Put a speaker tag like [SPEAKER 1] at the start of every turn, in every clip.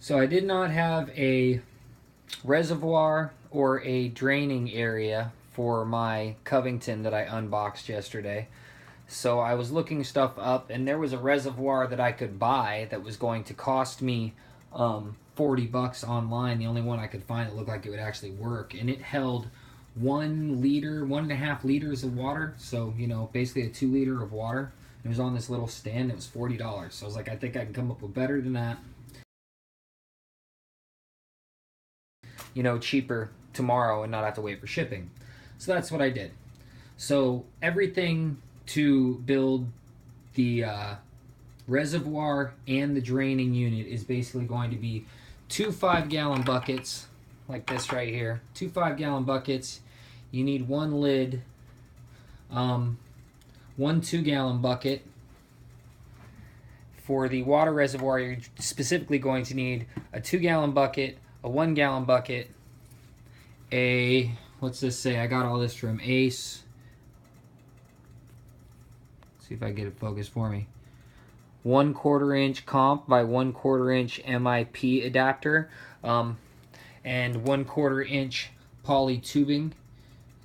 [SPEAKER 1] So I did not have a reservoir or a draining area for my Covington that I unboxed yesterday. So I was looking stuff up, and there was a reservoir that I could buy that was going to cost me $40 online. The only one I could find that looked like it would actually work, and it held 1 liter, 1.5 liters of water. So, you know, basically a 2 liter of water. It was on this little stand. It was $40. So I was like, I think I can come up with better than that. You know, cheaper tomorrow and not have to wait for shipping. So that's what I did. So everything to build the reservoir and the draining unit is basically going to be 2 5-gallon buckets like this right here. 2 5-gallon buckets. You need 1 lid, 1 2-gallon bucket. For the water reservoir, you're specifically going to need a 2-gallon bucket, a 1-gallon bucket, a, what's this say? I got all this from Ace. Let's see if I get it focused for me. 1/4 inch comp by 1/4 inch MIP adapter, and 1/4 inch poly tubing.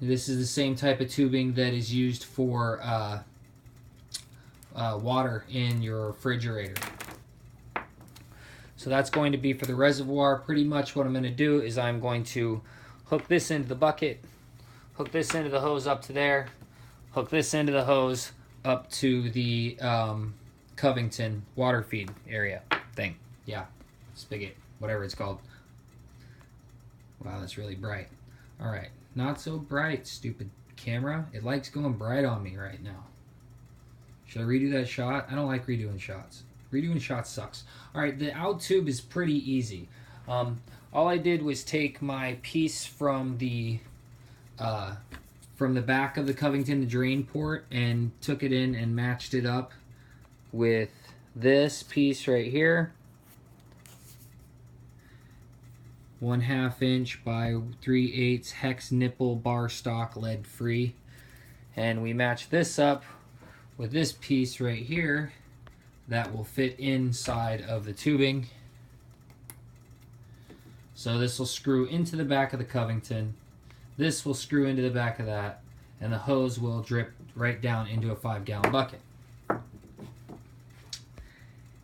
[SPEAKER 1] This is the same type of tubing that is used for water in your refrigerator. So that's going to be for the reservoir. Pretty much what I'm going to do is I'm going to hook this into the bucket, hook this into the hose up to there, hook this into the hose up to the Covington water feed area thing. Yeah, spigot, whatever it's called. Wow, that's really bright. All right, not so bright, stupid camera. It likes going bright on me right now. Should I redo that shot? I don't like redoing shots. Redoing shots sucks. All right, the out tube is pretty easy. All I did was take my piece from the back of the Covington, the drain port, and took it in and matched it up with this piece right here. 1/2 inch by 3/8 hex nipple bar stock lead free. And we match this up with this piece right here that will fit inside of the tubing. So this will screw into the back of the Covington. This will screw into the back of that, and the hose will drip right down into a 5-gallon bucket.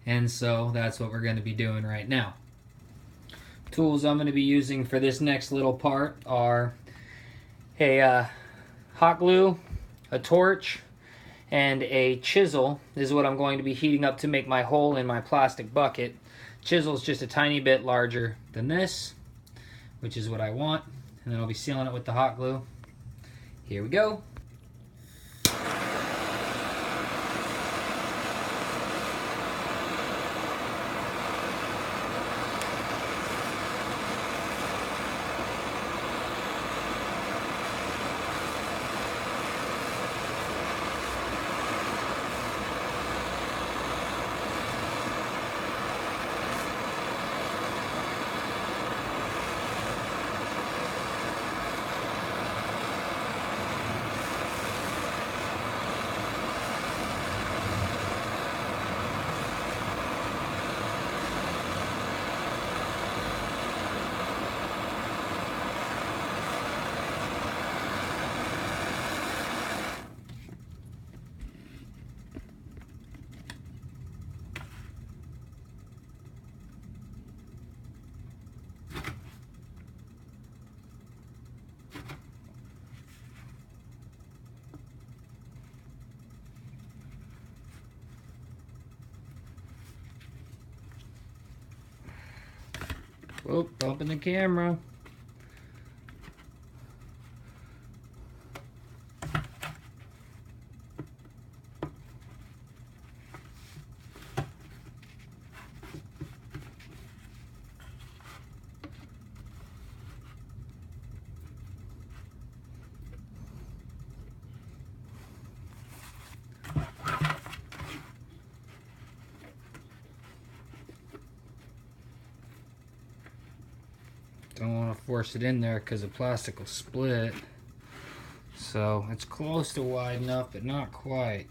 [SPEAKER 1] And so that's what we're going to be doing right now. Tools I'm going to be using for this next little part are a hot glue, a torch, and a chisel. This is what I'm going to be heating up to make my hole in my plastic bucket. Chisel's just a tiny bit larger than this, which is what I want. And then I'll be sealing it with the hot glue. Here we go. Whoop, bumping the camera. Don't want to force it in there because the plastic will split. So it's close to wide enough, but not quite.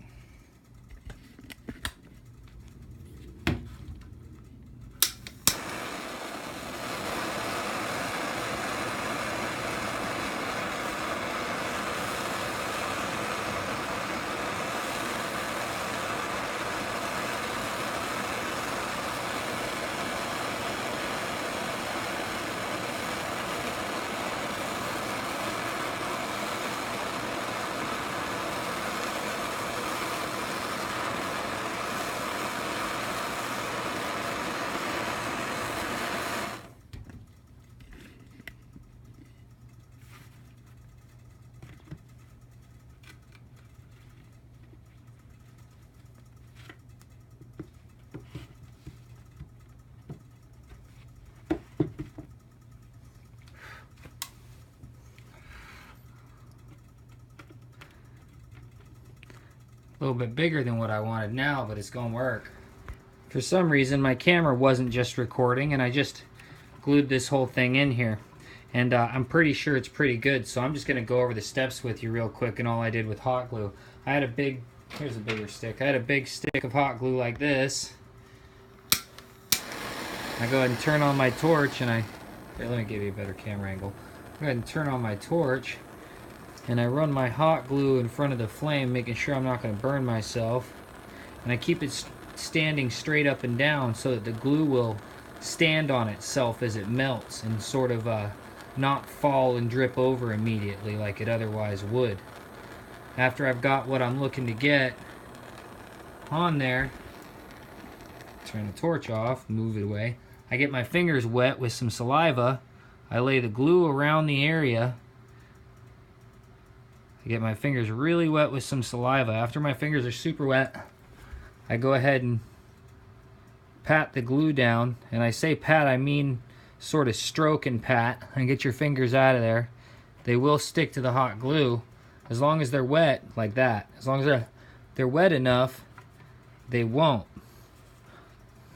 [SPEAKER 1] a little bit bigger than what I wanted now, but it's gonna work. For some reason, my camera wasn't just recording, and I just glued this whole thing in here. And I'm pretty sure it's pretty good, so I'm just gonna go over the steps with you real quick and all I did with hot glue. I had a big, here's a bigger stick. I had a big stick of hot glue like this. I go ahead and turn on my torch, and here, let me give you a better camera angle. Go ahead and turn on my torch, and I run my hot glue in front of the flame, making sure I'm not going to burn myself. And I keep it standing straight up and down so that the glue will stand on itself as it melts and sort of not fall and drip over immediately like it otherwise would. After I've got what I'm looking to get on there, turn the torch off, move it away. I get my fingers wet with some saliva. I lay the glue around the area. I get my fingers really wet with some saliva. After my fingers are super wet, I go ahead and pat the glue down. And I say pat, I mean sort of stroke and pat. And get your fingers out of there. They will stick to the hot glue as long as they're wet like that. As long as they're wet enough, they won't.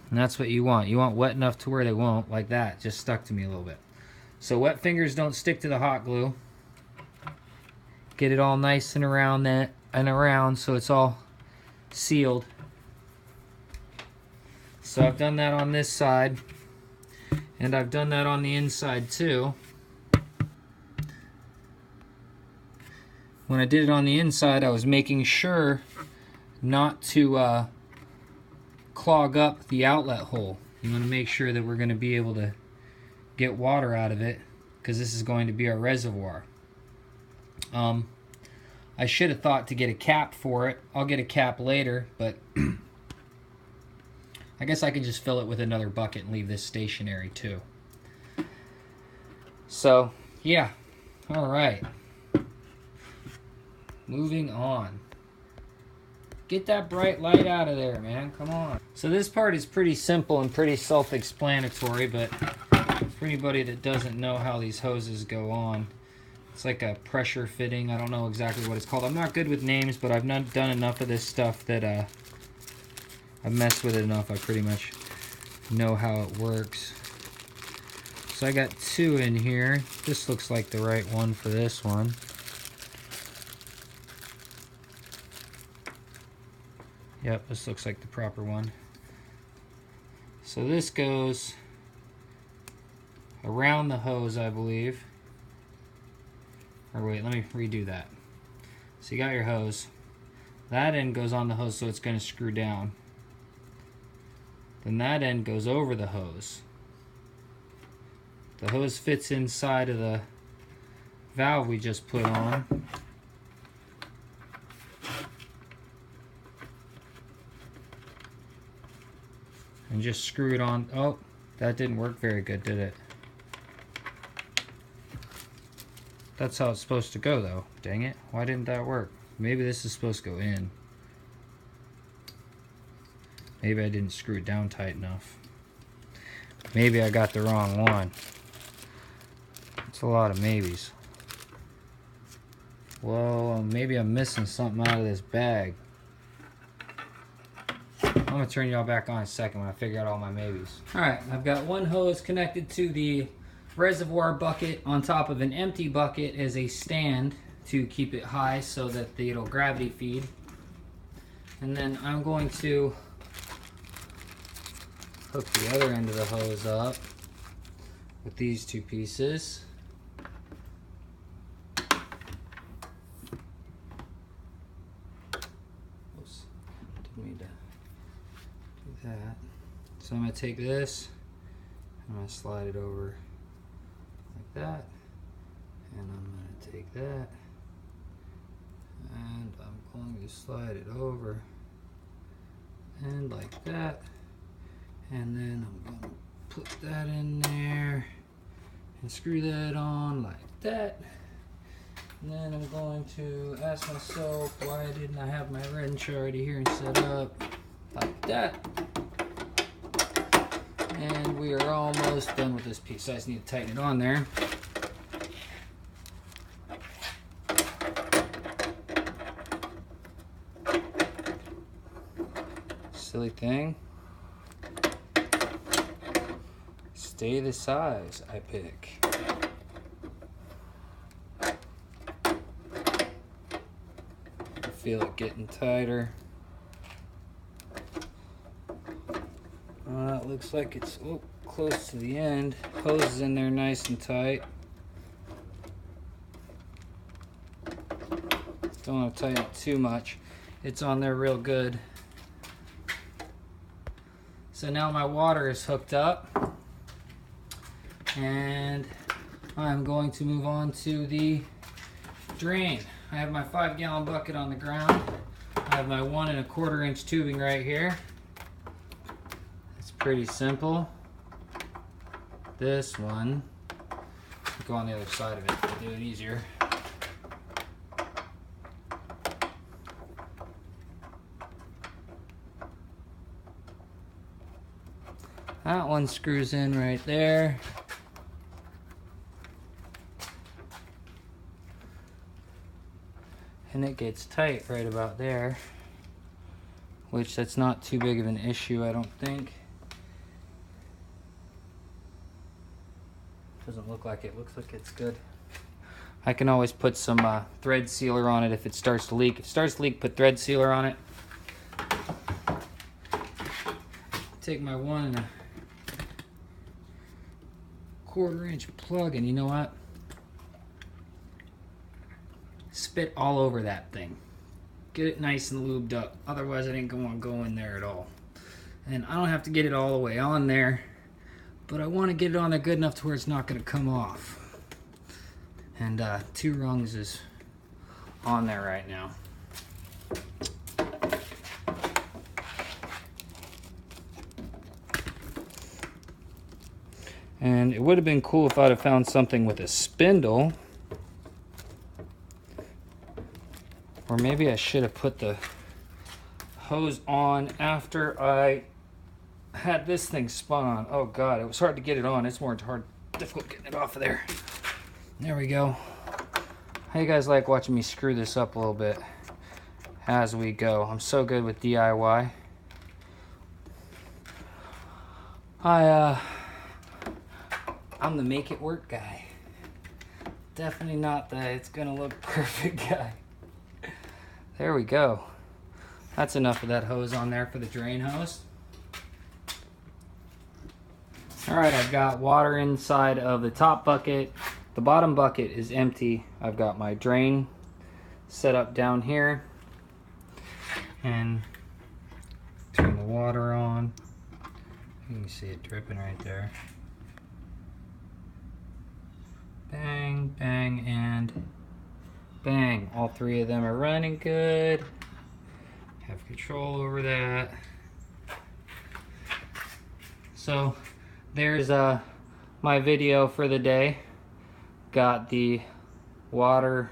[SPEAKER 1] And that's what you want. You want wet enough to where they won't, like that. Just stuck to me a little bit. So wet fingers don't stick to the hot glue. Get it all nice and around that and around so it's all sealed. So I've done that on this side, and I've done that on the inside too. When I did it on the inside, I was making sure not to clog up the outlet hole. You want to make sure that we're going to be able to get water out of it, because this is going to be our reservoir. I should have thought to get a cap for it. I'll get a cap later, but I guess I can just fill it with another bucket and leave this stationary too. So yeah, all right, moving on. Get that bright light out of there, man. Come on. So this part is pretty simple and pretty self-explanatory, but for anybody that doesn't know how these hoses go on, it's like a pressure fitting. I don't know exactly what it's called. I'm not good with names, but I've not done enough of this stuff that I've messed with it enough. I pretty much know how it works. So I got two in here. This looks like the right one for this one. Yep, this looks like the proper one. So this goes around the hose, I believe. Or wait, let me redo that. So you got your hose. That end goes on the hose, so it's going to screw down. Then that end goes over the hose. The hose fits inside of the valve we just put on. And just screw it on. Oh, that didn't work very good, did it? That's how it's supposed to go, though. Dang it. Why didn't that work? Maybe this is supposed to go in. Maybe I didn't screw it down tight enough. Maybe I got the wrong one. It's a lot of maybes. Well, maybe I'm missing something out of this bag. I'm going to turn y'all back on in a second when I figure out all my maybes. Alright, I've got one hose connected to the reservoir bucket on top of an empty bucket as a stand to keep it high so that it'll gravity feed. And then I'm going to hook the other end of the hose up with these two pieces. Oops, didn't mean to do that. So I'm going to take this, I'm going to slide it over like that, and I'm going to take that, and I'm going to slide it over and like that, and then I'm going to put that in there and screw that on like that. And then I'm going to ask myself, why didn't I have my wrench already here and set up like that? And we are almost done with this piece. So I just need to tighten it on there. silly thing. Stay the size I pick. I feel it getting tighter. It looks like it's close to the end. Hose is in there nice and tight. Don't want to tighten it too much. It's on there real good. So now my water is hooked up, and I'm going to move on to the drain. I have my 5-gallon bucket on the ground. I have my 1 1/4 inch tubing right here. It's pretty simple. This one, go on the other side of it to do it easier. That one screws in right there. And it gets tight right about there, which that's not too big of an issue, I don't think. Doesn't look like it. Looks like it's good. I can always put some thread sealer on it if it starts to leak. If it starts to leak, put thread sealer on it. Take my 1 1/4 inch plug, and you know what? Spit all over that thing. Get it nice and lubed up. Otherwise, it ain't gonna go in there at all. And I don't have to get it all the way on there, but I want to get it on there good enough to where it's not going to come off. And 2 rungs is on there right now. And it would have been cool if I'd have found something with a spindle. Or maybe I should have put the hose on after I had this thing spun on. Oh God, it was hard to get it on. It's more difficult getting it off of there. There we go. How you guys like watching me screw this up a little bit as we go? I'm so good with DIY. I'm the make it work guy. Definitely not the it's gonna look perfect guy. There we go. That's enough of that hose on there for the drain hose. Alright, I've got water inside of the top bucket. The bottom bucket is empty. I've got my drain set up down here. And turn the water on. You can see it dripping right there. Bang, bang, and bang. All 3 of them are running good. Have control over that. So there's my video for the day. Got the water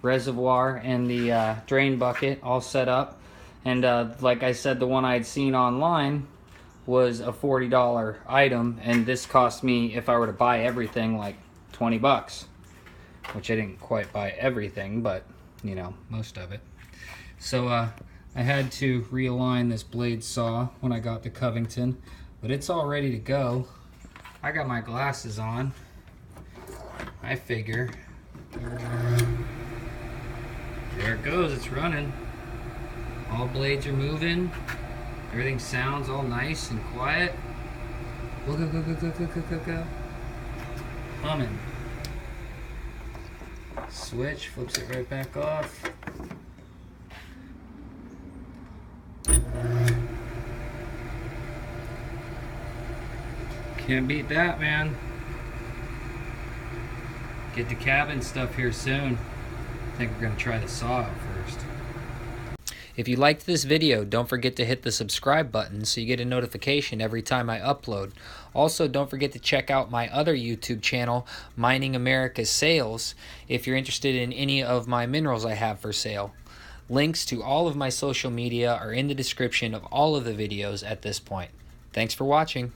[SPEAKER 1] reservoir and the drain bucket all set up. And like I said, the one I'd seen online was a $40 item, and this cost me, if I were to buy everything, like 20 bucks, which I didn't quite buy everything, but you know, most of it. So I had to realign this blade saw when I got the Covington, but it's all ready to go. I got my glasses on. I figure there it goes, it's running. All blades are moving. Everything sounds all nice and quiet. Go, go, go, go, go, go, go, go, go. Humming. Switch, flips it right back off. Can't beat that, man. Get the cabin stuff here soon. I think we're gonna try the saw out first. If you liked this video, don't forget to hit the subscribe button so you get a notification every time I upload. Also, don't forget to check out my other YouTube channel, Mining America Sales, if you're interested in any of my minerals I have for sale. Links to all of my social media are in the description of all of the videos at this point. Thanks for watching.